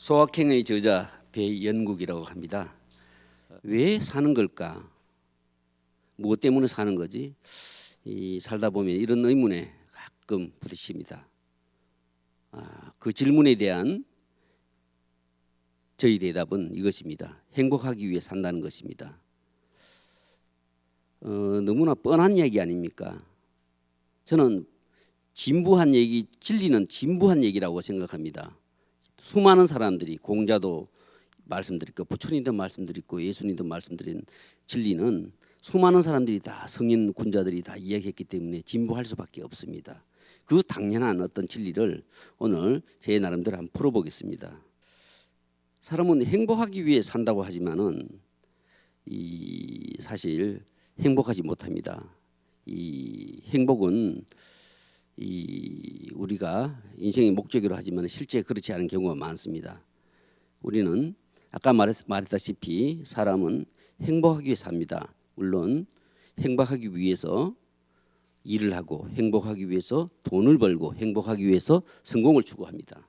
소확행의 저자 배연국이라고 합니다. 왜 사는 걸까? 무엇 때문에 사는 거지? 살다 보면 이런 의문에 가끔 부딪힙니다. 그 질문에 대한 저희 대답은 이것입니다. 행복하기 위해 산다는 것입니다. 너무나 뻔한 얘기 아닙니까? 저는 진부한 얘기, 진리는 진부한 얘기라고 생각합니다. 수많은 사람들이, 공자도 말씀드렸고 부처님도 말씀드렸고 예수님도 말씀드린 진리는 수많은 사람들이 다, 성인 군자들이 다 이야기했기 때문에 진부할 수밖에 없습니다. 그 당연한 어떤 진리를 오늘 제 나름대로 한번 풀어보겠습니다. 사람은 행복하기 위해 산다고 하지만은 사실 행복하지 못합니다. 이 행복은 우리가 인생의 목적으로 하지만 실제 그렇지 않은 경우가 많습니다. 우리는 아까 말했다시피 사람은 행복하기 위해 삽니다. 물론 행복하기 위해서 일을 하고 행복하기 위해서 돈을 벌고 행복하기 위해서 성공을 추구합니다.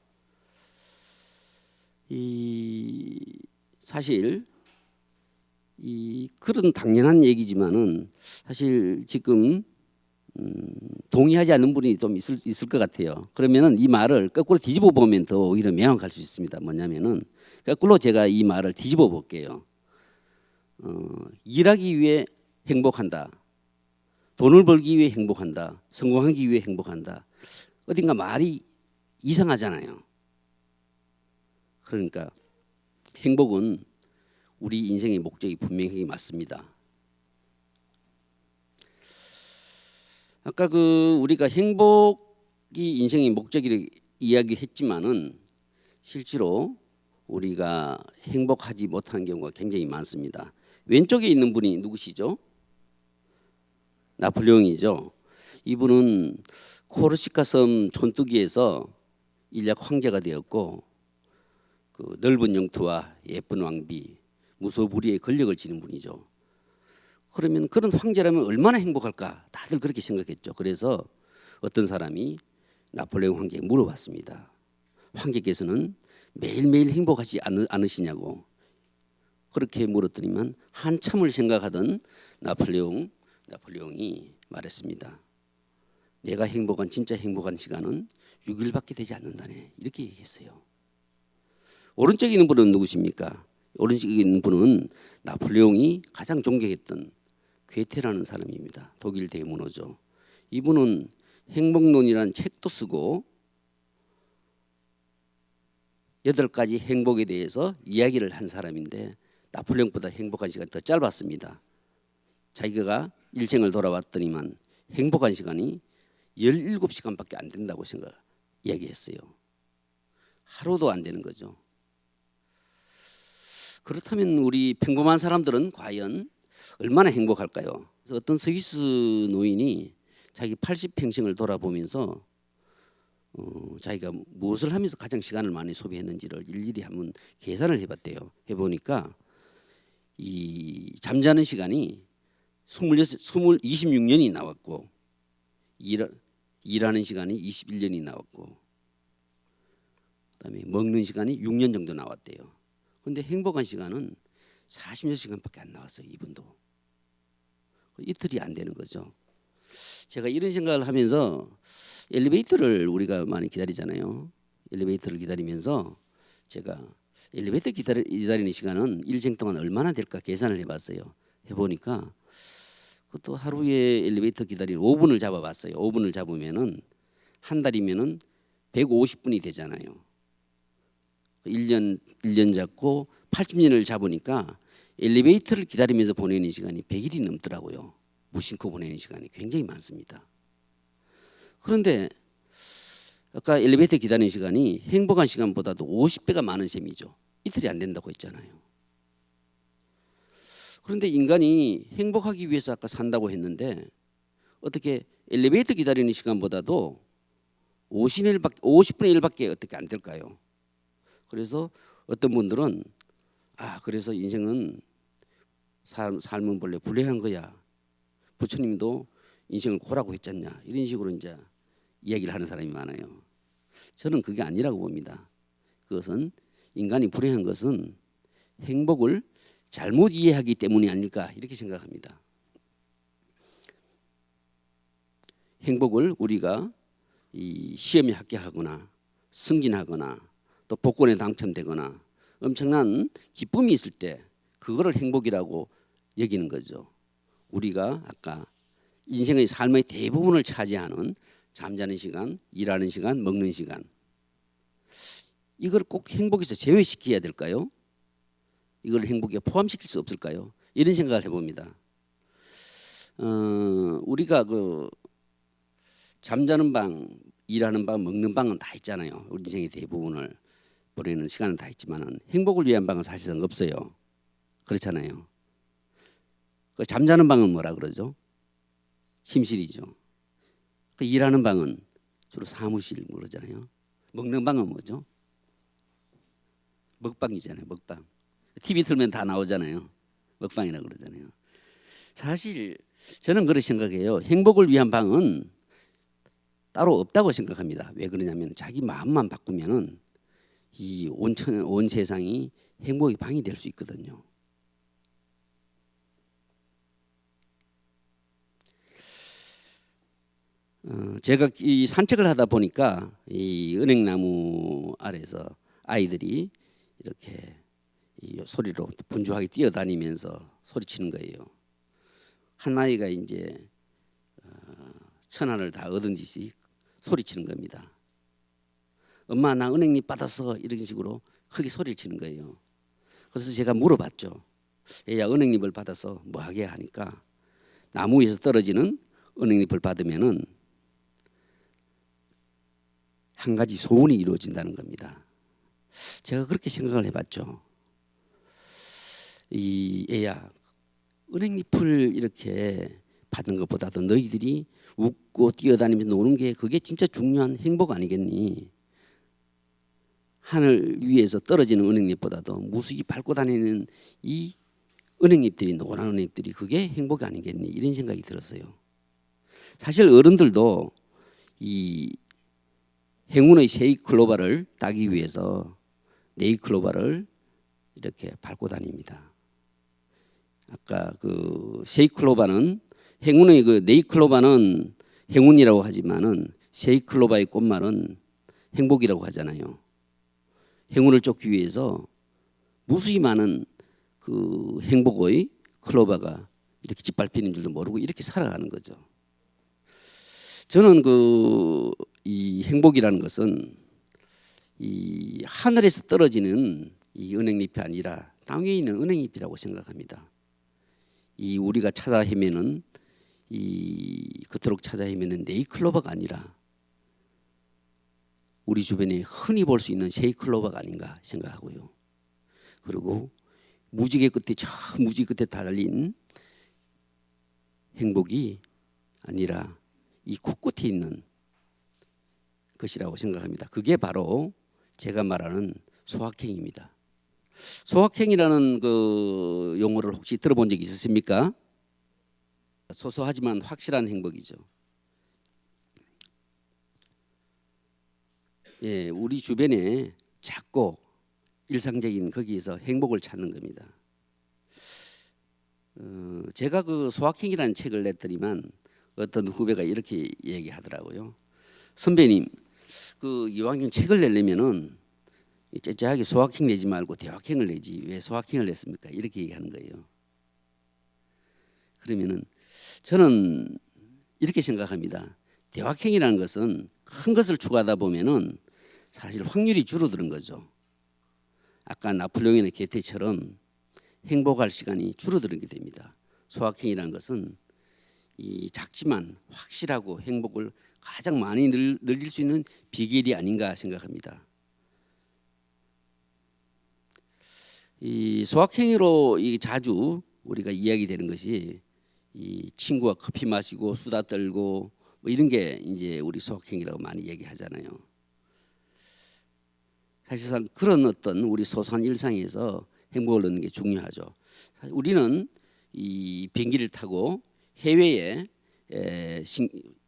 사실 그런 당연한 얘기지만은 사실 지금 동의하지 않는 분이 좀 있을 것 같아요. 그러면은 이 말을 거꾸로 뒤집어 보면 더 오히려 명확할 수 있습니다. 뭐냐면은 거꾸로 제가 이 말을 뒤집어 볼게요. 일하기 위해 행복한다. 돈을 벌기 위해 행복한다. 성공하기 위해 행복한다. 어딘가 말이 이상하잖아요. 그러니까 행복은 우리 인생의 목적이 분명히 맞습니다. 아까 우리가 행복이 인생의 목적이라고 이야기했지만은 실제로 우리가 행복하지 못하는 경우가 굉장히 많습니다. 왼쪽에 있는 분이 누구시죠? 나폴레옹이죠. 이분은 코르시카 섬 촌뜨기에서 일약 황제가 되었고 그 넓은 영토와 예쁜 왕비, 무소불위의 권력을 지닌 분이죠. 그러면 그런 황제라면 얼마나 행복할까? 다들 그렇게 생각했죠. 그래서 어떤 사람이 나폴레옹 황제에게 물어봤습니다. 황제께서는 매일매일 행복하지 않으시냐고. 그렇게 물었더니만 한참을 생각하던 나폴레옹이 말했습니다. 내가 진짜 행복한 시간은 6일밖에 되지 않는다네. 이렇게 얘기했어요. 오른쪽에 있는 분은 누구십니까? 오른쪽에 있는 분은 나폴레옹이 가장 존경했던 괴테라는 사람입니다. 독일 대문호죠. 이분은 행복론이라는 책도 쓰고 8가지 행복에 대해서 이야기를 한 사람인데 나폴레옹보다 행복한 시간이 더 짧았습니다. 자기가 일생을 돌아왔더니만 행복한 시간이 17시간밖에 안 된다고 이야기했어요. 하루도 안 되는 거죠. 그렇다면 우리 평범한 사람들은 과연 얼마나 행복할까요? 그래서 어떤 스위스 노인이 자기 80평생을 돌아보면서 자기가 무엇을 하면서 가장 시간을 많이 소비했는지를 일일이 한번 계산을 해봤대요. 해보니까 이 잠자는 시간이 26년이 나왔고 일하는 시간이 21년이 나왔고 그다음에 먹는 시간이 6년 정도 나왔대요. 그런데 행복한 시간은 46시간밖에 안 나왔어요. 이분도. 이틀이 안 되는 거죠. 제가 이런 생각을 하면서 엘리베이터를 우리가 많이 기다리잖아요. 엘리베이터를 기다리면서 제가 엘리베이터 기다리는 시간은 일생 동안 얼마나 될까 계산을 해봤어요. 해보니까 그것도 하루에 엘리베이터 기다리는 5분을 잡아봤어요. 5분을 잡으면은 한 달이면은 150분이 되잖아요. 1년 잡고 80년을 잡으니까 엘리베이터를 기다리면서 보내는 시간이 100일이 넘더라고요. 무심코 보내는 시간이 굉장히 많습니다. 그런데 아까 엘리베이터 기다리는 시간이 행복한 시간보다도 50배가 많은 셈이죠. 이틀이 안 된다고 했잖아요. 그런데 인간이 행복하기 위해서 아까 산다고 했는데 어떻게 엘리베이터 기다리는 시간보다도 50분의 1밖에 어떻게 안 될까요? 그래서 어떤 분들은 그래서 인생은 삶은 본래 불행한 거야. 부처님도 인생을 고라고 했잖냐. 이런 식으로 이제 이야기를 하는 사람이 많아요. 저는 그게 아니라고 봅니다. 그것은 인간이 불행한 것은 행복을 잘못 이해하기 때문이 아닐까 이렇게 생각합니다. 행복을 우리가 이 시험에 합격하거나 승진하거나 또 복권에 당첨되거나 엄청난 기쁨이 있을 때 그거를 행복이라고 여기는 거죠. 우리가 아까 인생의 삶의 대부분을 차지하는 잠자는 시간, 일하는 시간, 먹는 시간, 이걸 꼭 행복에서 제외시켜야 될까요? 이걸 행복에 포함시킬 수 없을까요? 이런 생각을 해봅니다. 우리가 그 잠자는 방, 일하는 방, 먹는 방은 다 있잖아요. 우리 인생의 대부분을 보내는 시간은 다 있지만은 행복을 위한 방은 사실상 없어요. 그렇잖아요. 그 잠자는 방은 뭐라 그러죠? 침실이죠. 그 일하는 방은 주로 사무실 그러잖아요. 먹는 방은 뭐죠? 먹방이잖아요. 먹방. TV 틀면 다 나오잖아요. 먹방이라고 그러잖아요. 사실 저는 그렇게 생각해요. 행복을 위한 방은 따로 없다고 생각합니다. 왜 그러냐면 자기 마음만 바꾸면은 이 온 세상이 행복의 방이 될 수 있거든요. 제가 이 산책을 하다 보니까 이 은행나무 아래서 아이들이 이렇게 이 소리로 분주하게 뛰어다니면서 소리치는 거예요. 한 아이가 이제 천안을 다 얻은 듯이 소리치는 겁니다. 엄마 나 은행잎 받았어 이런 식으로 크게 소리를 치는 거예요. 그래서 제가 물어봤죠. 얘야 은행잎을 받아서 뭐하게 하니까 나무 위에서 떨어지는 은행잎을 받으면은 한 가지 소원이 이루어진다는 겁니다. 제가 그렇게 생각을 해봤죠. 이 애야 은행잎을 이렇게 받는 것보다도 너희들이 웃고 뛰어다니면서 노는 게 그게 진짜 중요한 행복 아니겠니? 하늘 위에서 떨어지는 은행잎보다도 무수히 밟고 다니는 이 은행잎들이 노란 은행잎들이 그게 행복이 아니겠니? 이런 생각이 들었어요. 사실 어른들도 이 행운의 세이클로바를 따기 위해서 네이클로바를 이렇게 밟고 다닙니다. 아까 그 세이클로바는 행운의 그 네이클로바는 행운이라고 하지만은 세이클로바의 꽃말은 행복이라고 하잖아요. 행운을 쫓기 위해서 무수히 많은 그 행복의 클로바가 이렇게 짓밟히는 줄도 모르고 이렇게 살아가는 거죠. 저는 이 행복이라는 것은 이 하늘에서 떨어지는 이 은행잎이 아니라 땅 위에 있는 은행잎이라고 생각합니다. 이 우리가 찾아 헤매는 이 그토록 찾아 헤매는 네이클로바가 아니라 우리 주변에 흔히 볼 수 있는 세이클로바가 아닌가 생각하고요. 그리고 무지개 끝에 저 무지개 끝에 달린 행복이 아니라 이 코끝에 있는 것이라고 생각합니다. 그게 바로 제가 말하는 소확행입니다. 소확행이라는 그 용어를 혹시 들어본 적 있으십니까? 소소하지만 확실한 행복이죠. 예, 우리 주변에 작고 일상적인 거기에서 행복을 찾는 겁니다. 제가 그 소확행이라는 책을 냈더니만 어떤 후배가 이렇게 얘기하더라고요. 선배님, 그 이왕이면 책을 내려면은 째째하게 소확행 내지 말고 대확행을 내지 왜 소확행을 냈습니까? 이렇게 얘기하는 거예요. 그러면은 저는 이렇게 생각합니다. 대확행이라는 것은 큰 것을 추구하다 보면은 사실 확률이 줄어드는 거죠. 아까 나폴레옹의 개태처럼 행복할 시간이 줄어들게 됩니다. 소확행이라는 것은 이 작지만 확실하고 행복을 가장 많이 늘릴 수 있는 비결이 아닌가 생각합니다. 이 소확행으로 자주 우리가 이야기되는 것이 이 친구와 커피 마시고 수다 떨고 뭐 이런 게 이제 우리 소확행이라고 많이 얘기하잖아요. 사실상 그런 어떤 우리 소소한 일상에서 행복을 얻는 게 중요하죠. 우리는 이 비행기를 타고 해외에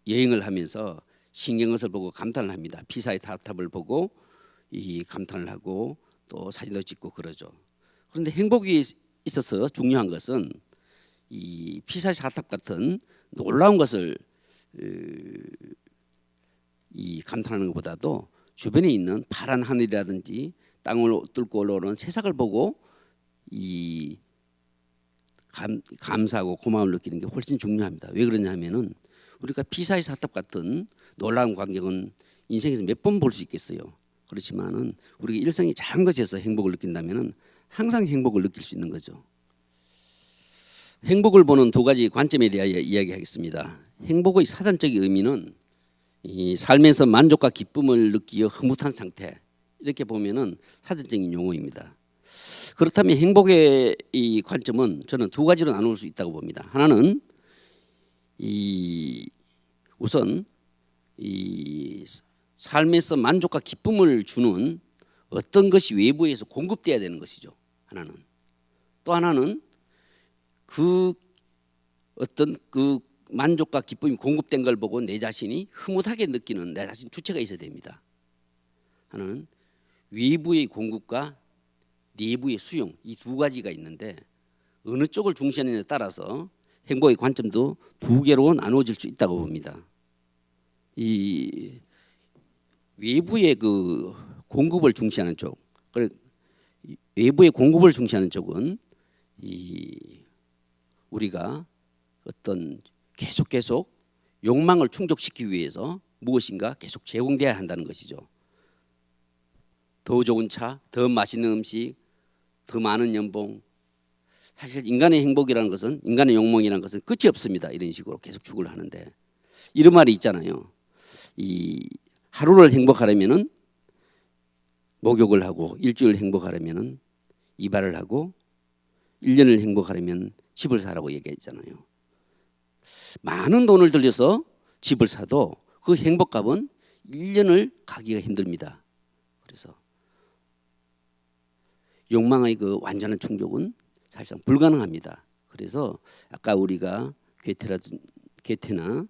여행을 하면서 신경것을 보고 감탄을 합니다. 피사의塔탑을 보고 이 감탄을 하고 또 사진도 찍고 그러죠. 그런데 행복에 있어서 중요한 것은 이 피사의 사탑 같은 놀라운 것을 이 감탄하는 것보다도 주변에 있는 파란 하늘이라든지 땅을 뚫고 올라오는 새싹을 보고 이 감사하고 고마움을 느끼는 게 훨씬 중요합니다. 왜 그러냐 하면은 우리가 피사의 사탑 같은 놀라운 광경은 인생에서 몇 번 볼 수 있겠어요. 그렇지만은 우리가 일상의 작은 것에서 행복을 느낀다면은 항상 행복을 느낄 수 있는 거죠. 행복을 보는 두 가지 관점에 대하여 이야기하겠습니다. 행복의 사전적인 의미는 이 삶에서 만족과 기쁨을 느끼어 흐뭇한 상태, 이렇게 보면은 사전적인 용어입니다. 그렇다면 행복의 이 관점은 저는 두 가지로 나눌 수 있다고 봅니다. 하나는 우선 이 삶에서 만족과 기쁨을 주는 어떤 것이 외부에서 공급돼야 되는 것이죠. 하나는. 또 하나는 그 어떤 그 만족과 기쁨이 공급된 걸 보고 내 자신이 흐뭇하게 느끼는 내 자신 주체가 있어야 됩니다. 하나는 외부의 공급과 내부의 수용, 이 두 가지가 있는데 어느 쪽을 중시하느냐에 따라서 행복의 관점도 두 개로 나누어질 수 있다고 봅니다. 이 외부의 그 공급을 중시하는 쪽, 외부의 공급을 중시하는 쪽은 우리가 어떤 계속 욕망을 충족시키기 위해서 무엇인가 계속 제공돼야 한다는 것이죠. 더 좋은 차, 더 맛있는 음식, 더 많은 연봉. 사실 인간의 행복이라는 것은, 인간의 욕망이라는 것은 끝이 없습니다. 이런 식으로 계속 추구를 하는데, 이런 말이 있잖아요. 이 하루를 행복하려면은 목욕을 하고, 일주일 행복하려면은 이발을 하고, 1년을 행복하려면 집을 사라고 얘기했잖아요. 많은 돈을 들여서 집을 사도 그 행복감은 1년을 가기가 힘듭니다. 그래서 욕망의 그 완전한 충족은 사실상 불가능합니다. 그래서 아까 우리가 괴테나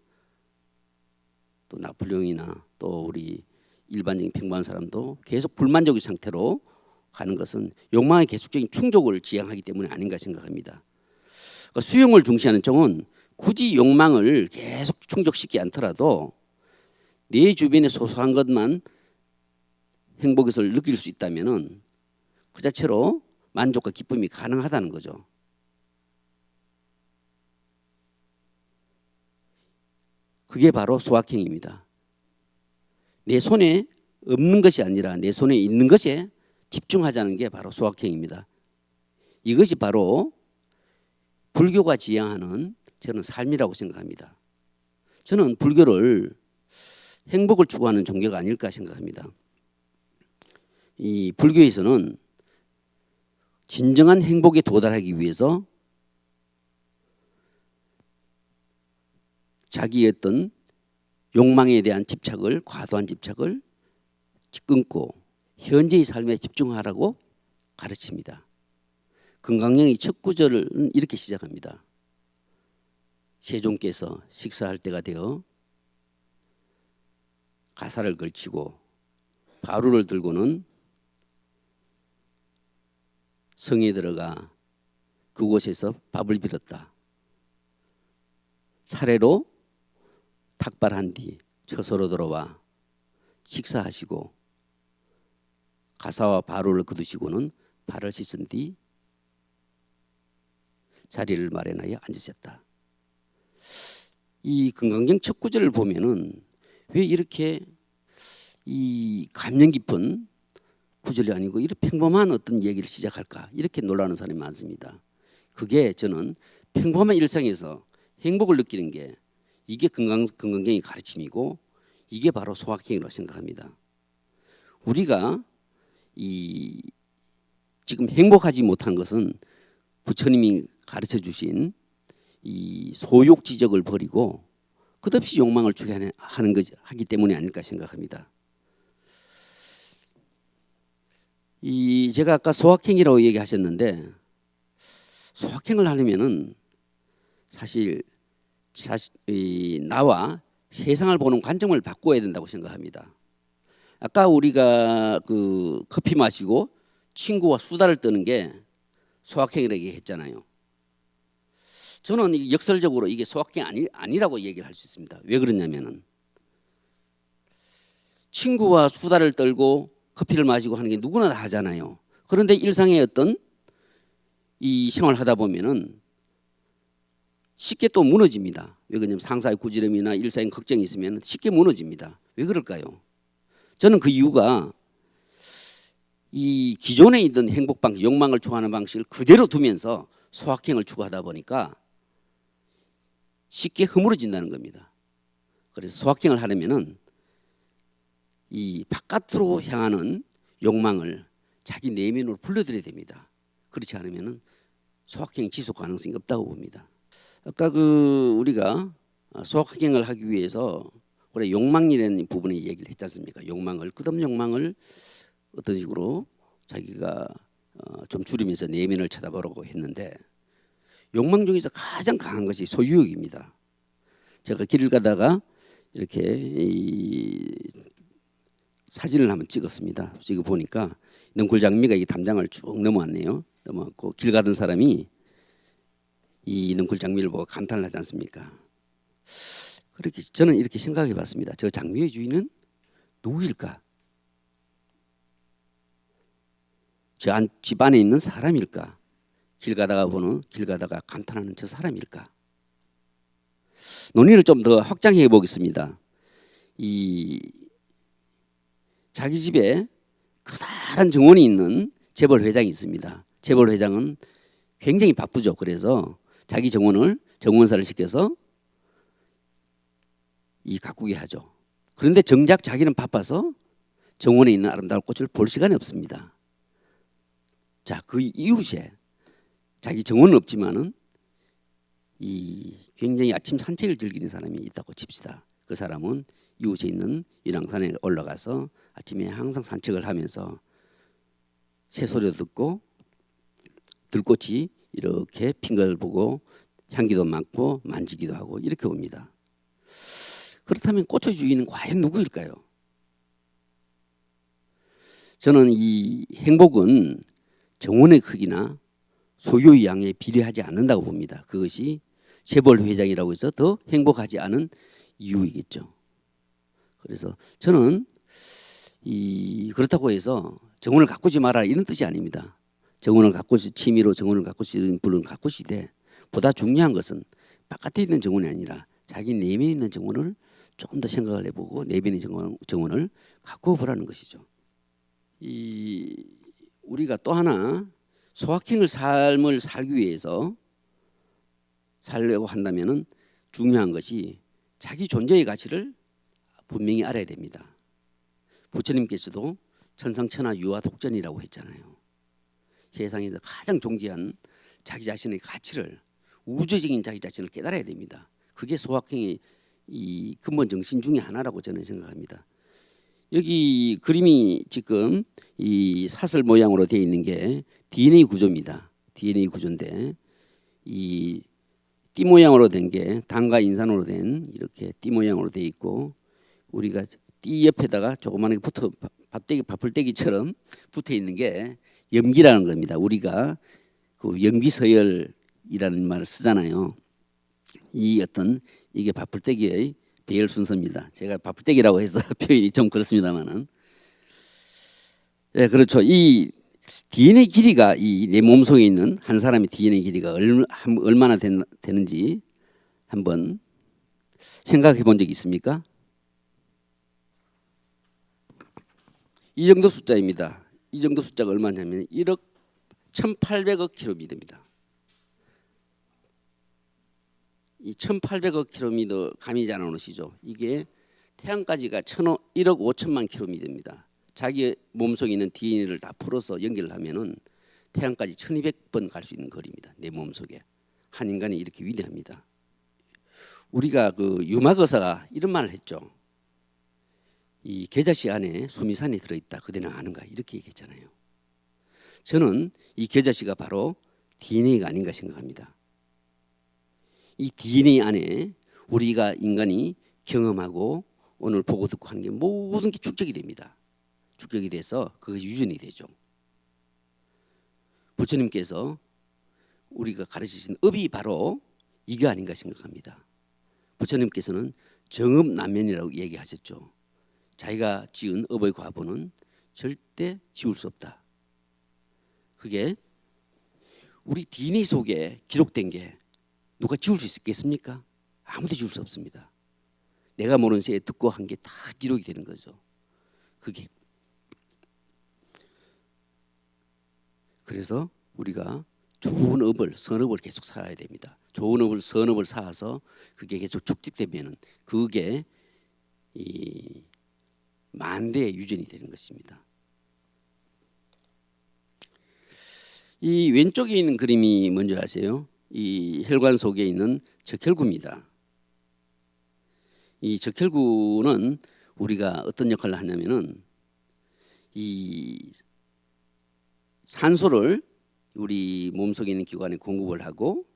또 나폴레옹이나 또 우리 일반적인 평범한 사람도 계속 불만족의 상태로 가는 것은 욕망의 계속적인 충족을 지향하기 때문에 아닌가 생각합니다. 그러니까 수용을 중시하는 쪽은 굳이 욕망을 계속 충족시키지 않더라도 내 주변의 소소한 것만 행복을 느낄 수 있다면은 그 자체로 만족과 기쁨이 가능하다는 거죠. 그게 바로 소확행입니다. 내 손에 없는 것이 아니라 내 손에 있는 것에 집중하자는 게 바로 소확행입니다. 이것이 바로 불교가 지향하는 저는 삶이라고 생각합니다. 저는 불교를 행복을 추구하는 종교가 아닐까 생각합니다. 이 불교에서는 진정한 행복에 도달하기 위해서 자기의 어떤 욕망에 대한 집착을, 과도한 집착을 끊고 현재의 삶에 집중하라고 가르칩니다. 금강경의 첫 구절은 이렇게 시작합니다. 세종께서 식사할 때가 되어 가사를 걸치고 바루를 들고는 성에 들어가 그곳에서 밥을 빌었다. 차례로 탁발한 뒤 처소로 돌아와 식사하시고 가사와 바루를 거두시고는 발을 씻은 뒤 자리를 마련하여 앉으셨다. 이 금강경 첫 구절을 보면은 왜 이렇게 이 감명 깊은 구절이 아니고 이렇게 평범한 어떤 얘기를 시작할까, 이렇게 놀라는 사람이 많습니다. 그게 저는 평범한 일상에서 행복을 느끼는 게 이게 금강경의 가르침이고 이게 바로 소확행이라고 생각합니다. 우리가 이 지금 행복하지 못한 것은 부처님이 가르쳐 주신 이 소욕지적을 버리고 끝없이 욕망을 추구하는 것이 하기 때문이 아닐까 생각합니다. 이 제가 아까 소확행이라고 얘기하셨는데 소확행을 하려면은 사실 나와 세상을 보는 관점을 바꿔야 된다고 생각합니다. 아까 우리가 그 커피 마시고 친구와 수다를 떠는 게 소확행이라고 했잖아요. 저는 역설적으로 이게 소확행 아니라고 얘기를 할 수 있습니다. 왜 그러냐면은 친구와 수다를 떨고 커피를 마시고 하는 게 누구나 다 하잖아요. 그런데 일상의 어떤 이 생활을 하다 보면은 쉽게 또 무너집니다. 왜 그러냐면 상사의 구지름이나 일상의 걱정이 있으면 쉽게 무너집니다. 왜 그럴까요? 저는 그 이유가 이 기존에 있던 행복 방식, 욕망을 추구하는 방식을 그대로 두면서 소확행을 추구하다 보니까 쉽게 허물어진다는 겁니다. 그래서 소확행을 하려면은 이 바깥으로 향하는 욕망을 자기 내면으로 불러들여야 됩니다. 그렇지 않으면은 소확행 지속 가능성이 없다고 봅니다. 아까 우리가 소확행을 하기 위해서 우리 욕망이라는 부분에 얘기를 했지 않습니까? 욕망을 끝없는 욕망을 어떤 식으로 자기가 좀 줄이면서 내면을 쳐다보라고 했는데 욕망 중에서 가장 강한 것이 소유욕입니다. 제가 길을 가다가 이렇게 이 사진을 한번 찍었습니다. 지금 보니까 능굴장미가 이 담장을 쭉 넘어왔네요. 넘어왔고 길 가던 사람이 이 능굴장미를 보고 감탄을 하지 않습니까? 그렇게 저는 이렇게 생각해 봤습니다. 저 장미의 주인은 누구일까? 저 집 안에 있는 사람일까? 길 가다가 감탄하는 저 사람일까? 논의를 좀 더 확장해 보겠습니다. 이 자기 집에 커다란 정원이 있는 재벌 회장이 있습니다. 재벌 회장은 굉장히 바쁘죠. 그래서 자기 정원사를 시켜서 이 가꾸게 하죠. 그런데 정작 자기는 바빠서 정원에 있는 아름다운 꽃을 볼 시간이 없습니다. 자, 그 이웃에 자기 정원은 없지만은 이 굉장히 아침 산책을 즐기는 사람이 있다고 칩시다. 그 사람은 이웃에 있는 인왕산에 올라가서 아침에 항상 산책을 하면서 새소리도 듣고 들꽃이 이렇게 핀 걸 보고 향기도 맡고 만지기도 하고 이렇게 옵니다. 그렇다면 꽃의 주인은 과연 누구일까요? 저는 이 행복은 정원의 크기나 소유의 양에 비례하지 않는다고 봅니다. 그것이 재벌 회장이라고 해서 더 행복하지 않은 이유이겠죠. 그래서 저는 그렇다고 해서 정원을 가꾸지 마라 이런 뜻이 아닙니다. 정원을 취미로 정원을 가꾸시는 분은 가꾸시되 보다 중요한 것은 바깥에 있는 정원이 아니라 자기 내면에 있는 정원을 조금 더 생각을 해보고 내면의 정원을 가꾸어 보라는 것이죠. 우리가 또 하나 소확행을 삶을 살기 위해서 살려고 한다면은 중요한 것이 자기 존재의 가치를 분명히 알아야 됩니다. 부처님께서도 천상천하 유아독전이라고 했잖아요. 세상에서 가장 존귀한 자기 자신의 가치를 우주적인 자기 자신을 깨달아야 됩니다. 그게 소확행의 이 근본 정신 중에 하나라고 저는 생각합니다. 여기 그림이 지금 이 사슬 모양으로 되어 있는 게 DNA 구조입니다. DNA 구조인데 이 띠 모양으로 된 게 당과 인산으로 된 이렇게 띠 모양으로 되어 있고 우리가 띠 옆에다가 조그마하게 밥풀떼기처럼 붙어 있는 게 염기라는 겁니다. 우리가 그 염기서열이라는 말을 쓰잖아요. 이게 밥풀떼기의 배열 순서입니다. 제가 밥풀떼기라고 해서 표현이 좀 그렇습니다만은, 네, 그렇죠. 이 DNA 길이가 이 내 몸속에 있는 한 사람의 DNA 길이가 얼마나 되는지 한번 생각해 본 적이 있습니까? 이 정도 숫자입니다. 이 정도 숫자가 얼마냐면 1억 1,800억 킬로미터입니다. 이 1,800억 킬로미터 감이 잘 안 오시죠? 이게 태양까지가 1억 5천만 킬로미터입니다. 자기 몸속에 있는 DNA를 다 풀어서 연결을 하면은 태양까지 1,200번 갈 수 있는 거리입니다. 내 몸속에. 한 인간이 이렇게 위대합니다. 우리가 유막 의사가 이런 말을 했죠. 이 계자씨 안에 수미산이 들어있다. 그대는 아는가? 이렇게 얘기했잖아요. 저는 이 계자씨가 바로 DNA가 아닌가 생각합니다. 이 DNA 안에 우리가 인간이 경험하고 오늘 보고 듣고 하는 게 모든 게 축적이 됩니다. 축적이 돼서 그게 유전이 되죠. 부처님께서 우리가 가르치신 업이 바로 이게 아닌가 생각합니다. 부처님께서는 정업난면이라고 얘기하셨죠. 자기가 지은 업의 과보는 절대 지울 수 없다. 그게 우리 DNA 속에 기록된 게 누가 지울 수 있겠습니까? 아무도 지울 수 없습니다. 내가 모르는 새에 듣고 한 게 다 기록이 되는 거죠. 그게 그래서 우리가 좋은 업을 선업을 계속 쌓아야 됩니다. 좋은 업을 선업을 쌓아서 그게 계속 축적되면은 그게 이 만대의 유전이 되는 것입니다. 이 왼쪽에 있는 그림이 뭔지 아세요? 이 혈관 속에 있는 적혈구입니다. 이 적혈구는 우리가 어떤 역할을 하냐면은 이 산소를 우리 몸속에 있는 기관에 공급을 하고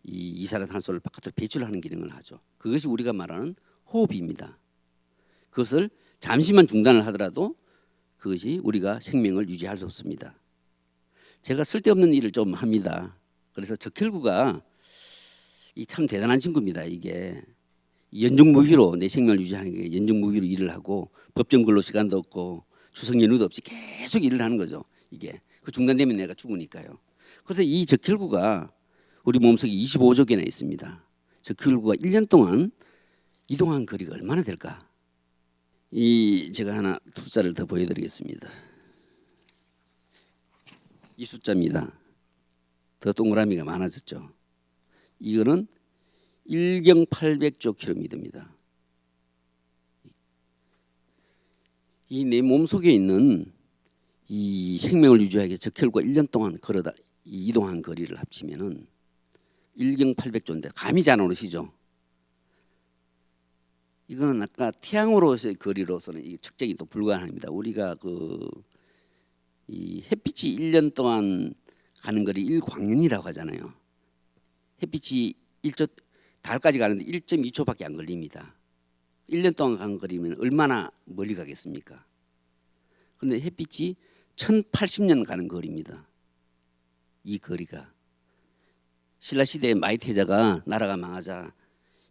이 이산화탄소를 바깥으로 배출하는 기능을 하죠. 그것이 우리가 말하는 호흡입니다. 그것을 잠시만 중단을 하더라도 그것이 우리가 생명을 유지할 수 없습니다. 제가 쓸데없는 일을 좀 합니다. 그래서 적혈구가 참 대단한 친구입니다. 이게 연중무휴로 내 생명을 유지하는 게 연중무휴로 일을 하고 법정 근로 시간도 없고 추석 연휴도 없이 계속 일을 하는 거죠. 이게 그 중단되면 내가 죽으니까요. 그래서 이 적혈구가 우리 몸속에 25조 개나 있습니다. 적혈구가 1년 동안 이동한 거리가 얼마나 될까? 제가 하나 숫자를 더 보여드리겠습니다. 이 숫자입니다. 더 동그라미가 많아졌죠. 이거는 1경800조 킬로미터입니다. 이 내 몸속에 있는 이 생명을 유지하기 위해 적혈구가 1년 동안 걸어다 이동한 거리를 합치면은 1경800조인데 감이 잘 안 오르시죠? 이거는 아까 태양으로서의 거리로서는 이 측정이 또 불가능합니다. 우리가 이 햇빛이 1년 동안 가는 거리 1광년이라고 하잖아요. 햇빛이 달까지 가는데 1.2초밖에 안 걸립니다. 1년 동안 간 거리면 얼마나 멀리 가겠습니까? 그런데 햇빛이 1080년 가는 거리입니다. 이 거리가 신라시대에 마이태자가 나라가 망하자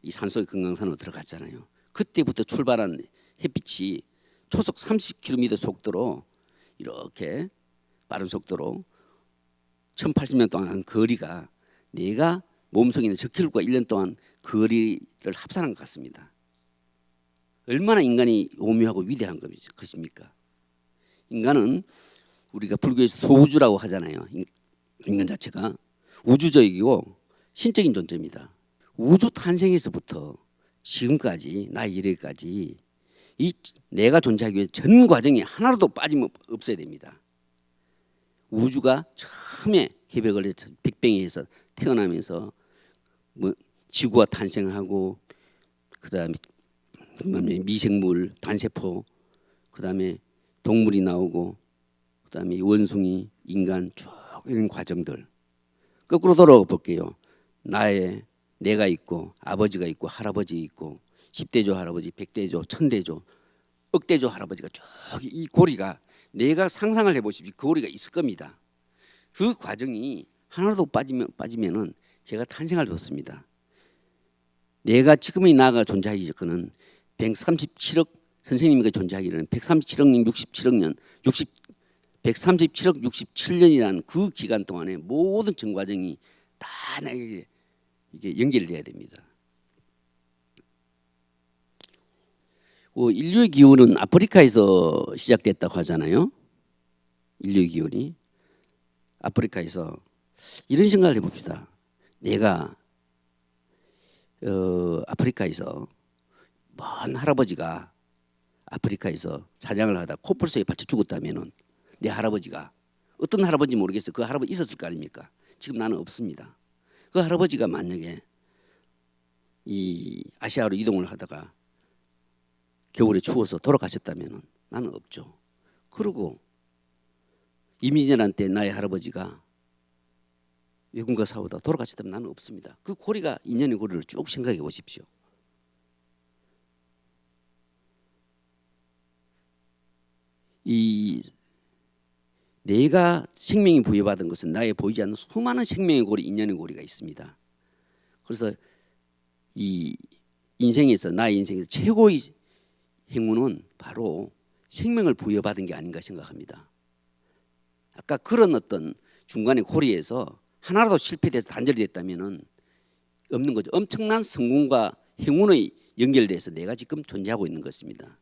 이 산속의 금강산으로 들어갔잖아요. 그때부터 출발한 햇빛이 초속 30km 속도로 이렇게 빠른 속도로 1080년 동안 간 거리가 내가 몸속에 있는 적혈구가 1년 동안 거리를 합산한 것 같습니다. 얼마나 인간이 오묘하고 위대한 것입니까? 인간은 우리가 불교에서 소우주라고 하잖아요. 인간 자체가 우주적이고 신적인 존재입니다. 우주 탄생에서부터 지금까지 나의 이래까지 이 내가 존재하기 위해 전 과정이 하나라도 빠짐없어야 됩니다. 우주가 처음에 개벽을 해서 빅뱅에서 태어나면서 지구가 탄생하고 그다음에 미생물, 단세포, 그다음에 동물이 나오고 그다음에 원숭이, 인간 쭉 이런 과정들 거꾸로 돌아가 볼게요. 내가 있고 아버지가 있고 할아버지 있고 10대조 할아버지, 100대조, 1000대조, 억대조 할아버지가 쭉 이 고리가 내가 상상을 해보십시오. 그 고리가 있을 겁니다. 그 과정이 하나라도 빠지면은 제가 탄생할 수 없습니다. 내가 지금의 나가 존재하기 전에는 137억 선생님이 존재하기는 137억 년, 67억 년, 137억 67년이라는 그 기간 동안에 모든 전 과정이 다 나에게 이게 연결돼야 됩니다. 인류의 기원은 아프리카에서 시작됐다고 하잖아요. 인류의 기원이 아프리카에서 이런 생각을 해봅시다. 내가 아프리카에서 먼 할아버지가 아프리카에서 사냥을 하다 코뿔소에 받쳐 죽었다면은 내 할아버지가 어떤 할아버지 모르겠어요. 그 할아버지 있었을 거 아닙니까? 지금 나는 없습니다. 그 할아버지가 만약에 이 아시아로 이동을 하다가 겨울에 추워서 돌아가셨다면은 나는 없죠. 그리고 이민년한 때 나의 할아버지가 외국인과 싸우다 돌아가셨다면 나는 없습니다. 그 고리가 인연의 고리를 쭉 생각해 보십시오. 이 내가 생명이 부여받은 것은 나에 보이지 않는 수많은 생명의 고리, 인연의 고리가 있습니다. 그래서 이 인생에서 나의 인생에서 최고의 행운은 바로 생명을 부여받은 게 아닌가 생각합니다. 아까 그런 어떤 중간에 고리에서 하나라도 실패돼서 단절이 됐다면은 없는 거죠. 엄청난 성공과 행운의 연결돼서 내가 지금 존재하고 있는 것입니다.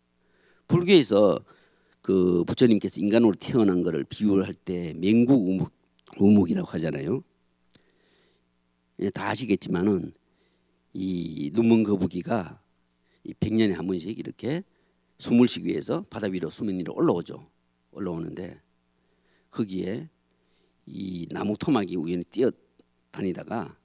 불교에서 그 부처님께서 인간으로 태어난 것을 비유를 할 때 맹구우묵이라고 하잖아요. 다 아시겠지만은 이 눈먼 거북이가 100년에 한 번씩 이렇게 숨을 쉬기 위해서 바다 위로 수면 위로 올라오죠. 올라오는데 거기에 이 나무 토막이 우연히 뛰어다니다가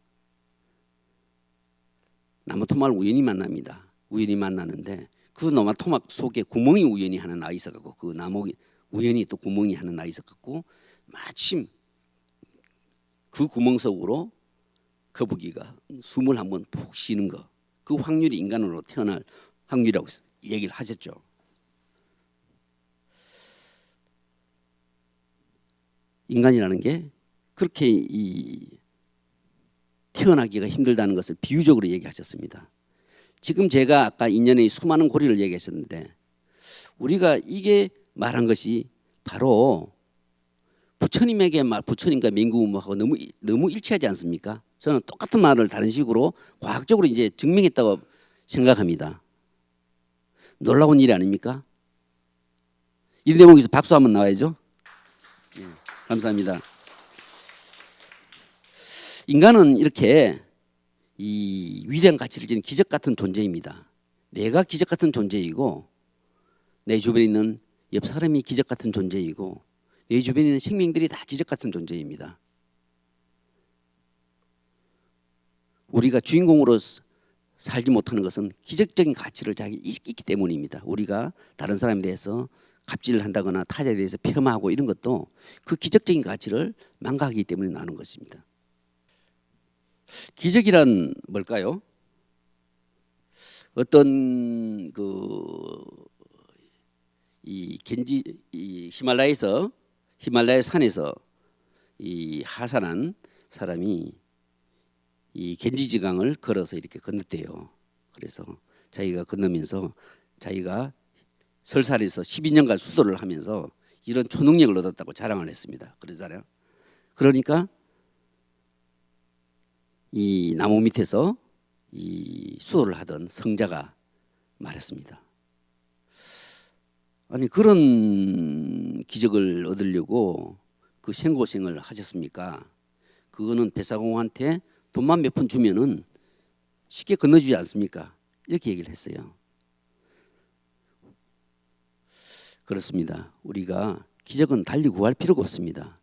나무 토막을 우연히 만납니다. 우연히 만나는데 그 나무 토막 속에 구멍이 우연히 하나 나 있어갖고 그 나무 우연히 또 구멍이 하나 나 있어갖고 마침 그 구멍 속으로 거북이가 숨을 한번 푹 쉬는 거, 그 확률이 인간으로 태어날 확률이라고 얘기를 하셨죠. 인간이라는 게 그렇게 태어나기가 힘들다는 것을 비유적으로 얘기하셨습니다. 지금 제가 아까 인연의 수많은 고리를 얘기하셨는데 우리가 이게 말한 것이 바로 부처님에게 부처님과 맹구우묵하고 너무 일치하지 않습니까? 저는 똑같은 말을 다른 식으로 과학적으로 이제 증명했다고 생각합니다. 놀라운 일이 아닙니까? 이 대목에서 박수 한번 나와야죠. 네, 감사합니다. 인간은 이렇게 이 위대한 가치를 지닌 기적 같은 존재입니다. 내가 기적 같은 존재이고 내 주변에 있는 옆 사람이 기적 같은 존재이고 내 주변에 있는 생명들이 다 기적 같은 존재입니다. 우리가 주인공으로 살지 못하는 것은 기적적인 가치를 자기 있기 때문입니다. 우리가 다른 사람에 대해서 갑질을 한다거나 타자에 대해서 폄하하고 이런 것도 그 기적적인 가치를 망각하기 때문에 나는 것입니다. 기적이란 뭘까요? 어떤 이 히말라야 산에서 이 하산한 사람이 이 겐지 지강을 걸어서 이렇게 건넜대요. 그래서 자기가 건너면서 자기가 설산에서 12년간 수도를 하면서 이런 초능력을 얻었다고 자랑을 했습니다. 그러잖아요. 그러니까 이 나무 밑에서 이 수도를 하던 성자가 말했습니다. 아니 그런 기적을 얻으려고 그 생고생을 하셨습니까? 그거는 배사공한테 돈만 몇 푼 주면은 쉽게 건너주지 않습니까? 이렇게 얘기를 했어요. 그렇습니다. 우리가 기적은 달리 구할 필요가 없습니다.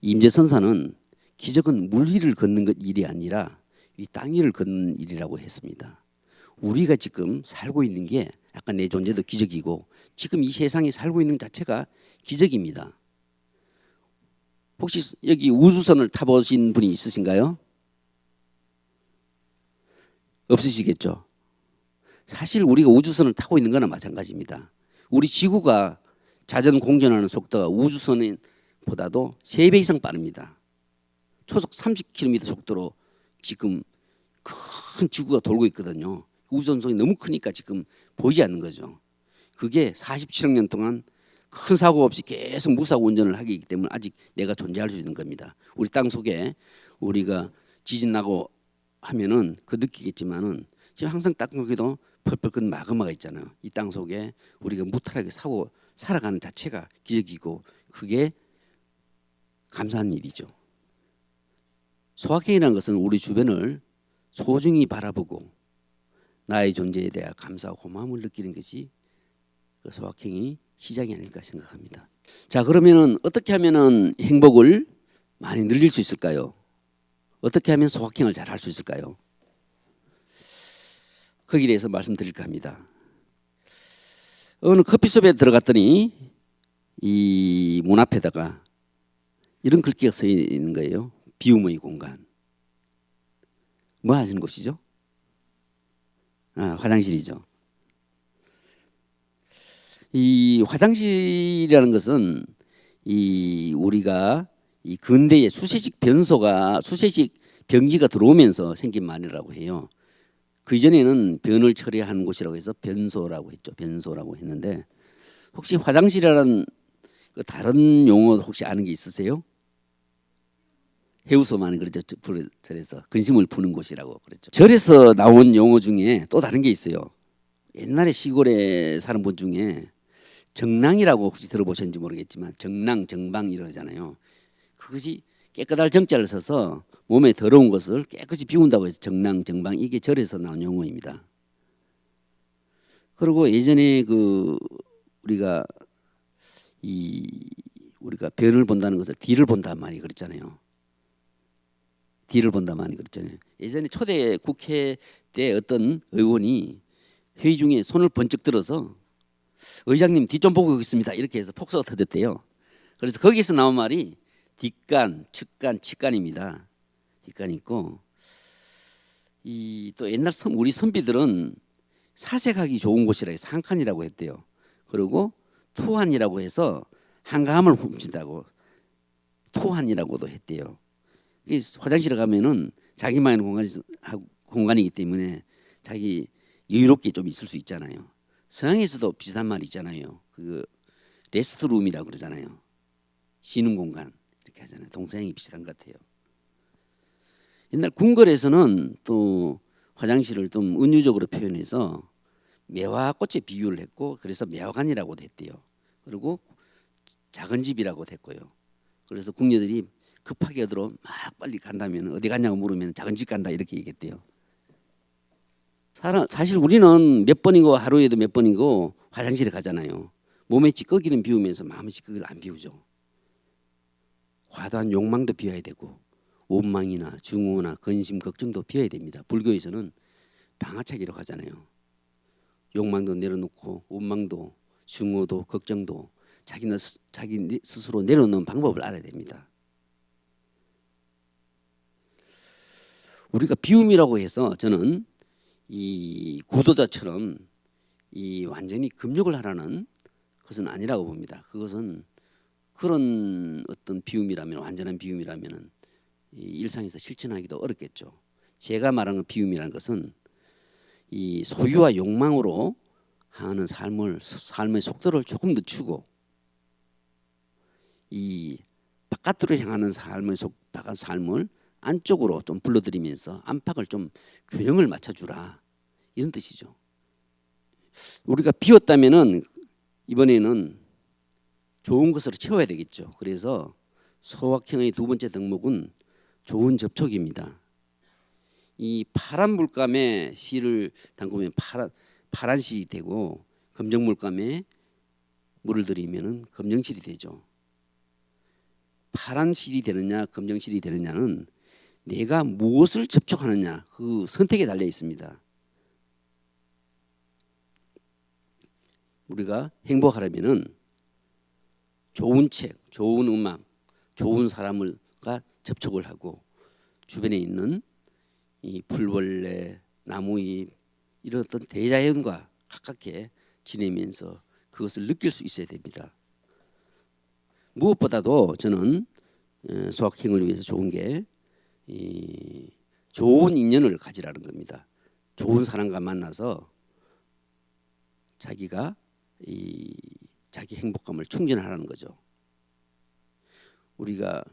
임재선사는 기적은 물 위를 걷는 것 일이 아니라 이 땅 위를 걷는 일이라고 했습니다. 우리가 지금 살고 있는 게 약간 내 존재도 기적이고 지금 이 세상에 살고 있는 자체가 기적입니다. 혹시 여기 우주선을 타보신 분이 있으신가요? 없으시겠죠. 사실 우리가 우주선을 타고 있는 거나 마찬가지입니다. 우리 지구가 자전 공전하는 속도가 우주선보다도 3배 이상 빠릅니다. 초속 30km 속도로 지금 큰 지구가 돌고 있거든요. 우주선 속이 너무 크니까 지금 보이지 않는 거죠. 그게 47억 년 동안 큰 사고 없이 계속 무사고 운전을 하기 때문에 아직 내가 존재할 수 있는 겁니다. 우리 땅 속에 우리가 지진 나고 하면은 그 느끼겠지만은 지금 항상 땅 속에도 펄펄 끓는 마그마가 있잖아요. 이 땅 속에 우리가 무탈하게 사고 살아가는 자체가 기적이고 그게 감사한 일이죠. 소확행이라는 것은 우리 주변을 소중히 바라보고 나의 존재에 대한 감사와 고마움을 느끼는 것이 그 소확행이 시작이 아닐까 생각합니다. 자, 그러면은 어떻게 하면은 행복을 많이 늘릴 수 있을까요? 어떻게 하면 소확행을 잘 할 수 있을까요? 거기에 대해서 말씀드릴까 합니다. 어느 커피숍에 들어갔더니 이 문 앞에다가 이런 글귀가 써 있는 거예요. 비움의 공간. 뭐 하시는 곳이죠? 화장실이죠. 이 화장실이라는 것은 이 우리가 이 근대의 수세식 병기가 들어오면서 생긴 말이라고 해요. 그 이전에는 변을 처리하는 곳이라고 해서 변소라고 했죠. 변소라고 했는데 혹시 화장실이라는 그 다른 용어 혹시 아는 게 있으세요? 해우소만 그랬죠. 절에서 근심을 푸는 곳이라고 그랬죠. 절에서 나온 용어 중에 또 다른 게 있어요. 옛날에 시골에 사는 분 중에 정랑이라고 혹시 들어보셨는지 모르겠지만 정랑, 정방 이러잖아요. 그것이 깨끗할 정자를 써서 몸에 더러운 것을 깨끗이 비운다고 해서 정랑, 정방 이게 절에서 나온 용어입니다. 그리고 예전에 그 우리가 변을 본다는 것을 뒤를 본다 많이 그랬잖아요. 뒤를 본다 많이 그랬잖아요. 예전에 초대 국회 때 어떤 의원이 회의 중에 손을 번쩍 들어서 의장님 뒤 좀 보고 있습니다. 이렇게 해서 폭소가 터졌대요. 그래서 거기서 나온 말이 뒷간, 측간, 치간입니다. 뒷간이 있고 또 옛날 우리 선비들은 사색하기 좋은 곳이라 해서 상칸이라고 했대요. 그리고 투한이라고 해서 한가함을 훔친다고 투한이라고도 했대요. 화장실에 가면은 자기만의 공간이기 때문에 자기 여유롭게 좀 있을 수 있잖아요. 서양에서도 비슷한 말 있잖아요. 그 레스트룸이라고 그러잖아요. 쉬는 공간 이렇게 하잖아요. 동서양이 비슷한 것 같아요. 옛날 궁궐에서는 또 화장실을 좀 은유적으로 표현해서 매화꽃에 비유를 했고 그래서 매화관이라고도 했대요. 그리고 작은 집이라고도 했고요. 그래서 궁녀들이 급하게 어디로 막 빨리 간다면 어디 갔냐고 물으면 작은 집 간다 이렇게 얘기했대요. 사실 우리는 몇 번이고 하루에도 몇 번이고 화장실에 가잖아요. 몸의 찌꺼기는 비우면서 마음의 찌꺼기를 안 비우죠. 과도한 욕망도 비워야 되고 원망이나 증오나 근심, 걱정도 비워야 됩니다. 불교에서는 방아차기로 가잖아요. 욕망도 내려놓고 원망도 증오도 걱정도 자기 스스로 내려놓는 방법을 알아야 됩니다. 우리가 비움이라고 해서 저는 이 구도자처럼 이 완전히 금욕을 하라는 것은 아니라고 봅니다. 그것은 그런 어떤 비움이라면 완전한 비움이라면 일상에서 실천하기도 어렵겠죠. 제가 말하는 비움이라는 것은 이 소유와 욕망으로 하는 삶의 속도를 조금 늦추고 이 바깥으로 향하는 삶을 안쪽으로 좀 불러들이면서 안팎을 좀 균형을 맞춰주라 이런 뜻이죠. 우리가 비웠다면은 이번에는 좋은 것으로 채워야 되겠죠. 그래서 소확행의 두 번째 덕목은 좋은 접촉입니다. 이 파란 물감에 실을 담그면 파란 실이 되고 검정 물감에 물을 들이면은 검정 실이 되죠. 파란 실이 되느냐 검정 실이 되느냐는 내가 무엇을 접촉하느냐 그 선택에 달려 있습니다. 우리가 행복하려면은 좋은 책, 좋은 음악, 좋은 사람과 접촉을 하고 주변에 있는 이 풀벌레, 나무잎 이런 어떤 대자연과 가깝게 지내면서 그것을 느낄 수 있어야 됩니다. 무엇보다도 저는 소확행을 위해서 좋은 게 좋은 인연을 가지라는 겁니다. 좋은 사람과 만나서 자기가 자기 행복감을 충전하라는 거죠. 우리가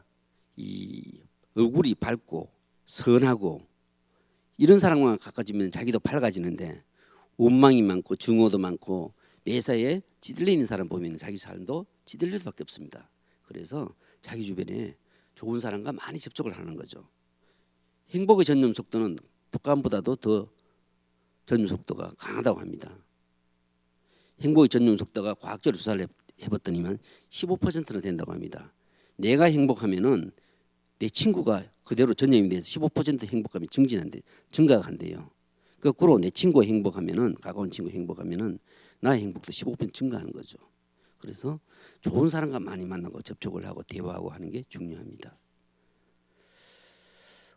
이 얼굴이 밝고 선하고 이런 사람과 가까워지면 자기도 밝아지는데 원망이 많고 증오도 많고 매사에 찌들려 있는 사람 보면 자기 삶도 찌들릴 수밖에 없습니다. 그래서 자기 주변에 좋은 사람과 많이 접촉을 하는 거죠. 행복의 전염 속도는 독감보다도 더 전염 속도가 강하다고 합니다. 행복의 전염 속도가 과학적으로 조사를 해봤더니만 15%나 된다고 합니다. 내가 행복하면은 내 친구가 그대로 전염이 돼서 15% 행복감이 증가한대요. 거꾸로 내 친구가 행복하면은 가까운 친구 행복하면은 나의 행복도 15% 증가하는 거죠. 그래서 좋은 사람과 많이 만나고 접촉을 하고 대화하고 하는 게 중요합니다.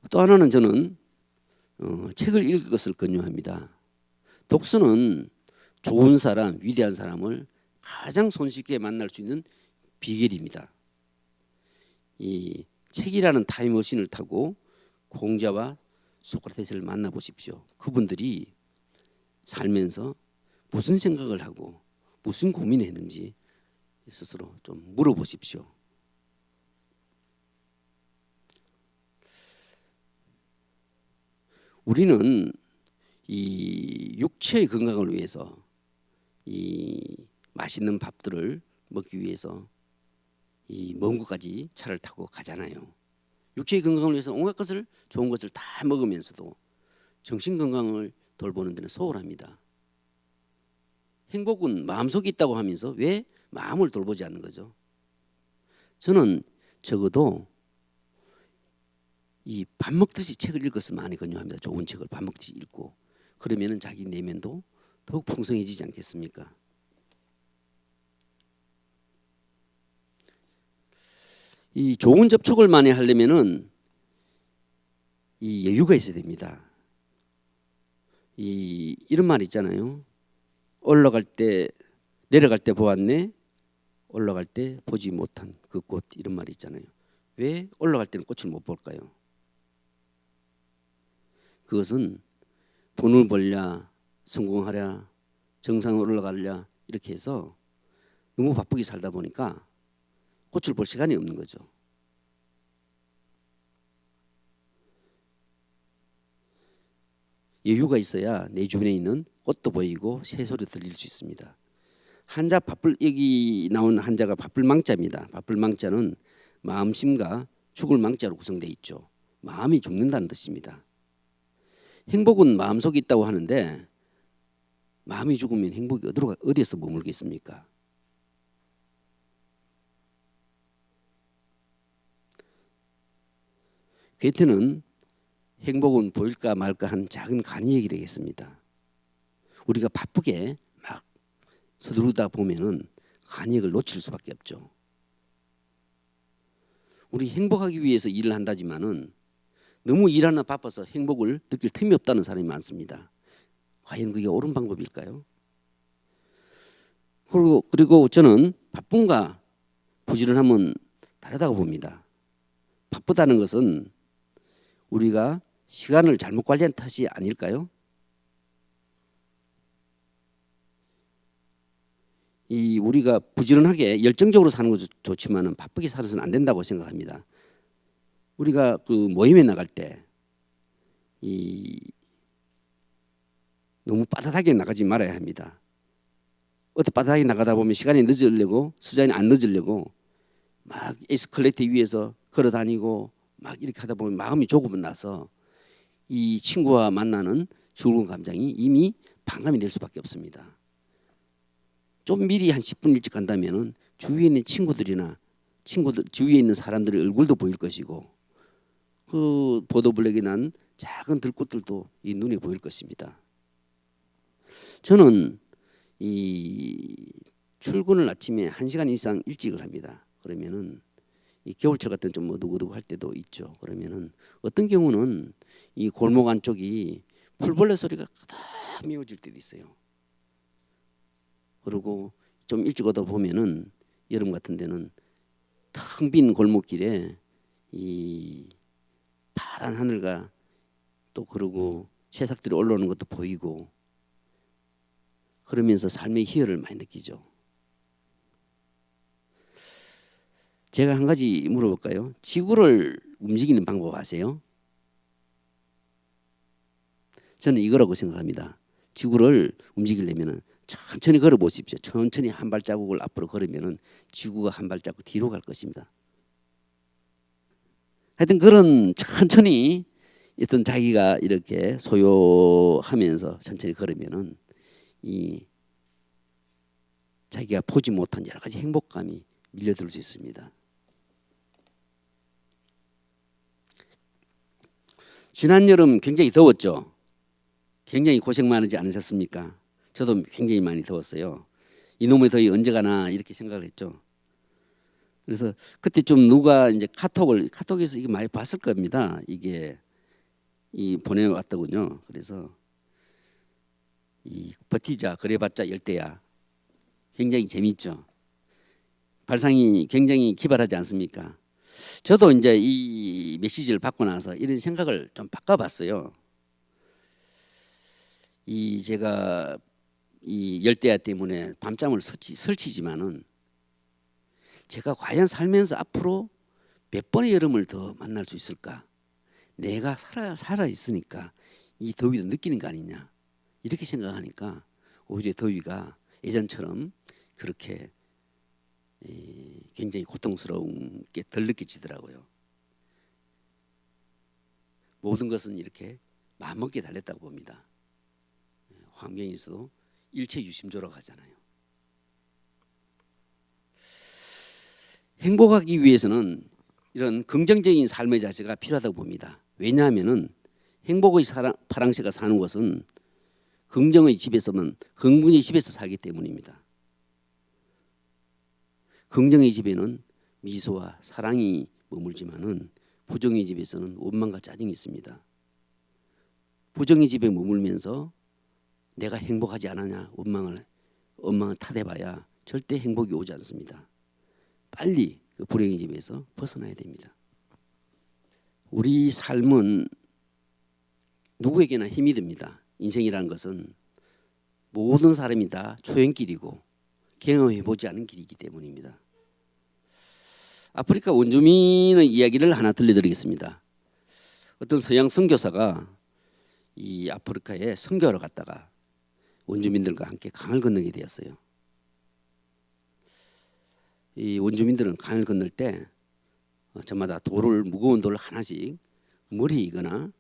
또 하나는 저는 책을 읽을 것을 권유합니다. 독서는 좋은 사람, 위대한 사람을 가장 손쉽게 만날 수 있는 비결입니다. 이 책이라는 타임머신을 타고 공자와 소크라테스를 만나 보십시오. 그분들이 살면서 무슨 생각을 하고 무슨 고민을 했는지 스스로 좀 물어보십시오. 우리는 이 육체의 건강을 위해서 이 맛있는 밥들을 먹기 위해서 이 먼 곳까지 차를 타고 가잖아요. 육체의 건강을 위해서 온갖 것을 좋은 것을 다 먹으면서도 정신 건강을 돌보는 데는 소홀합니다. 행복은 마음속에 있다고 하면서 왜 마음을 돌보지 않는 거죠? 저는 적어도 이 밥 먹듯이 책을 읽을 것을 많이 권유합니다. 좋은 책을 밥 먹듯이 읽고 그러면은 자기 내면도 더욱 풍성해지지 않겠습니까? 이 좋은 접촉을 많이 하려면은 이 여유가 있어야 됩니다. 이런 말 있잖아요. 올라갈 때 내려갈 때 보았네, 올라갈 때 보지 못한 그 꽃, 이런 말이 있잖아요. 왜 올라갈 때는 꽃을 못 볼까요? 그것은 돈을 벌랴, 성공하랴, 정상으로 올라가랴 이렇게 해서 너무 바쁘게 살다 보니까 꽃을 볼 시간이 없는 거죠. 여유가 있어야 내 주변에 있는 꽃도 보이고 새소리도 들릴 수 있습니다. 한자 바쁠, 여기 나온 한자가 바쁠망자입니다. 바쁠망자는 마음심과 죽을 망자로 구성되어 있죠. 마음이 죽는다는 뜻입니다. 행복은 마음속에 있다고 하는데 마음이 죽으면 행복이 어디에서 머물겠습니까? 괴테는 행복은 보일까 말까 한 작은 간이 얘기를 하겠습니다. 우리가 바쁘게 막 서두르다 보면은 간이역을 놓칠 수밖에 없죠. 우리 행복하기 위해서 일을 한다지만은 너무 일하나 바빠서 행복을 느낄 틈이 없다는 사람이 많습니다. 과연 그게 옳은 방법일까요? 그리고 저는 바쁨과 부지런함은 다르다고 봅니다. 바쁘다는 것은 우리가 시간을 잘못 관리한 탓이 아닐까요? 우리가 부지런하게 열정적으로 사는 것도 좋지만 바쁘게 살아서는 안 된다고 생각합니다. 우리가 그 모임에 나갈 때 너무 빠듯하게 나가지 말아야 합니다. 어떻게 빠듯하게 나가다 보면 시간이 늦으려고, 시간이 안 늦으려고 막 에스컬레이터 위에서 걸어 다니고 막 이렇게 하다 보면 마음이 조급은 나서 이 친구와 만나는 즐거운 감정이 이미 반감이 될 수밖에 없습니다. 좀 미리 한 10분 일찍 간다면은 주위에 있는 친구들이나 주위에 있는 사람들의 얼굴도 보일 것이고 그 보도블랙이 난 작은 들꽃들도 이 눈에 보일 것입니다. 저는 이 출근을 아침에 1시간 이상 일찍을 합니다. 그러면은 이 겨울철 같은 좀 어둑어둑할 때도 있죠. 그러면은 어떤 경우는 이 골목 안쪽이 풀벌레 소리가 가득 메워질 때도 있어요. 그리고 좀 일찍 오다 보면은 여름 같은 데는 텅 빈 골목길에 이 파란 하늘과 또 그러고 새싹들이 올라오는 것도 보이고 그러면서 삶의 희열을 많이 느끼죠. 제가 한 가지 물어볼까요? 지구를 움직이는 방법 아세요? 저는 이거라고 생각합니다. 지구를 움직이려면 천천히 걸어 보십시오. 천천히 한 발자국을 앞으로 걸으면 지구가 한 발자국 뒤로 갈 것입니다. 하여튼 그런 천천히 어떤 자기가 이렇게 소요하면서 천천히 걸으면 이 자기가 보지 못한 여러 가지 행복감이 밀려들 수 있습니다. 지난 여름 굉장히 더웠죠. 굉장히 고생 많으지 않으셨습니까? 저도 굉장히 많이 더웠어요. 이놈의 더위 언제 가나 이렇게 생각을 했죠. 그래서 그때 좀 누가 이제 카톡에서 이게 많이 봤을 겁니다. 이게 보내왔더군요. 그래서 이 버티자 그래봤자 열대야. 굉장히 재밌죠. 발상이 굉장히 기발하지 않습니까? 저도 이제 이 메시지를 받고 나서 이런 생각을 좀 바꿔봤어요. 이 제가 이 열대야 때문에 밤잠을 설치지만은 제가 과연 살면서 앞으로 몇 번의 여름을 더 만날 수 있을까? 내가 살아 있으니까 이 더위도 느끼는 거 아니냐? 이렇게 생각하니까 오히려 더위가 예전처럼 그렇게 굉장히 고통스러운 게 덜 느껴지더라고요. 모든 것은 이렇게 마음먹기에 달렸다고 봅니다. 환경에서도 일체 유심조라고 하잖아요. 행복하기 위해서는 이런 긍정적인 삶의 자세가 필요하다고 봅니다. 왜냐하면은 행복의 파랑새가 사는 곳은 긍정의 집에서만 긍정의 집에서 살기 때문입니다. 긍정의 집에는 미소와 사랑이 머물지만은 부정의 집에서는 원망과 짜증이 있습니다. 부정의 집에 머물면서 내가 행복하지 않았냐 원망을 탓해봐야 절대 행복이 오지 않습니다. 빨리 그 불행의 집에서 벗어나야 됩니다. 우리 삶은 누구에게나 힘이 듭니다. 인생이라는 것은 모든 사람이 다 초행길이고 경험해보지 않은 길이기 때문입니다. 아프리카 원주민의 이야기를 하나 들려드리겠습니다. 어떤 서양 선교사가 이 아프리카에 선교하러 갔다가 원주민들과 함께 강을 건너게 되었어요. 이 원주민들은 강을 건널 때 저마다 무거운 돌을 하나씩 머리이거나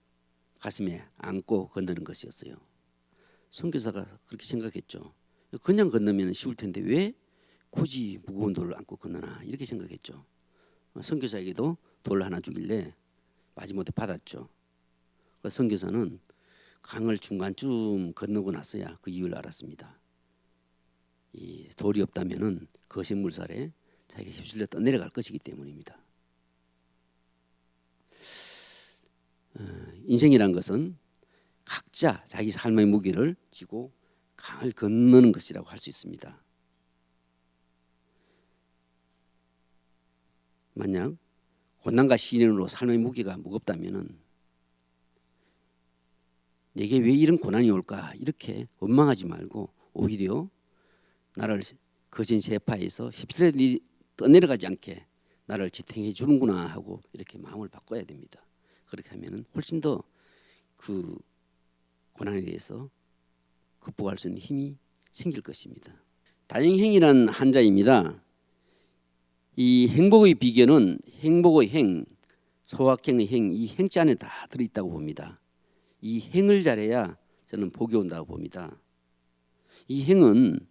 가슴에 안고 건너는 것이었어요. 선교사가 그렇게 생각했죠. 그냥 건너면 쉬울 텐데 왜 굳이 무거운 돌을 안고 건너나 이렇게 생각했죠. 선교사에게도 돌을 하나 주길래 마지못해 받았죠. 선교사는 강을 중간쯤 건너고 나서야 그 이유를 알았습니다. 이 돌이 없다면은 거센 물살에 자기가 휩쓸려 떠내려갈 것이기 때문입니다. 인생이란 것은 각자 자기 삶의 무게를 지고 강을 건너는 것이라고 할 수 있습니다. 만약 고난과 시련으로 삶의 무게가 무겁다면은 내게 왜 이런 고난이 올까 이렇게 원망하지 말고 오히려 나를 거센 세파에서 휩쓸려 떠내려가지 않게 나를 지탱해 주는구나 하고 이렇게 마음을 바꿔야 됩니다. 그렇게 하면은 훨씬 더 그 고난에 대해서 극복할 수 있는 힘이 생길 것입니다. 다행행이라는 한자입니다. 이 행복의 비결은 행복의 행, 소확행의 행, 이 행자 안에 다 들어있다고 봅니다. 이 행을 잘해야 저는 복이 온다고 봅니다. 이 행은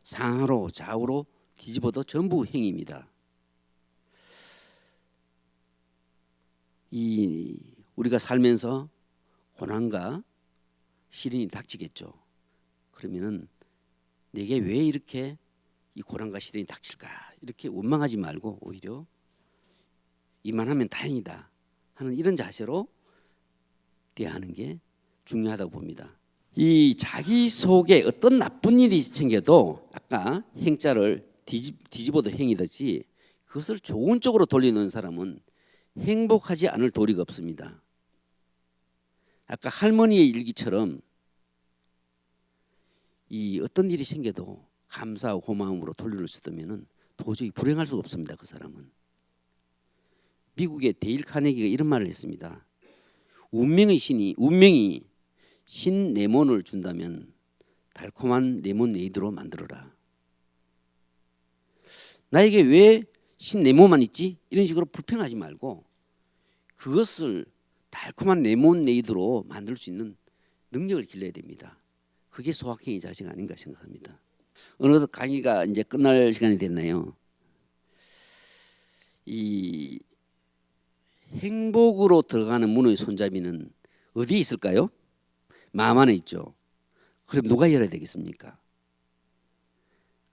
상하로 좌우로 뒤집어도 전부 행입니다. 이 우리가 살면서 고난과 시련이 닥치겠죠. 그러면은 내게 왜 이렇게 이 고난과 시련이 닥칠까 이렇게 원망하지 말고 오히려 이만하면 다행이다 하는 이런 자세로 대하는 게 중요하다고 봅니다. 이 자기 속에 어떤 나쁜 일이 생겨도 아까 행자를 뒤집어도 행이듯이 그것을 좋은 쪽으로 돌리는 사람은 행복하지 않을 도리가 없습니다. 아까 할머니의 일기처럼 이 어떤 일이 생겨도 감사하고 고마움으로 돌릴 수 있다면 도저히 불행할 수가 없습니다. 그 사람은. 미국의 데일 카네기가 이런 말을 했습니다. 운명이 신 레몬을 준다면 달콤한 레몬네이드로 만들어라. 나에게 왜 신 레몬만 있지? 이런 식으로 불평하지 말고 그것을 달콤한 레몬네이드로 만들 수 있는 능력을 길러야 됩니다. 그게 소확행의 자세가 아닌가 생각합니다. 어느덧 강의가 이제 끝날 시간이 됐나요? 이 행복으로 들어가는 문의 손잡이는 어디에 있을까요? 마음 안에 있죠. 그럼 누가 열어야 되겠습니까?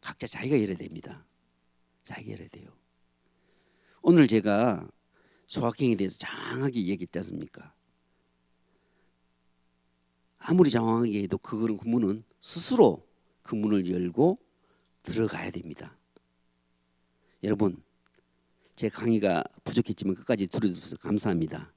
각자 자기가 열어야 됩니다. 자기가 열어야 돼요. 오늘 제가 소확행에 대해서 장하게 얘기했지 않습니까? 아무리 장황하게 해도 그 문은 스스로 그 문을 열고 들어가야 됩니다. 여러분, 제 강의가 부족했지만 끝까지 들어주셔서 감사합니다.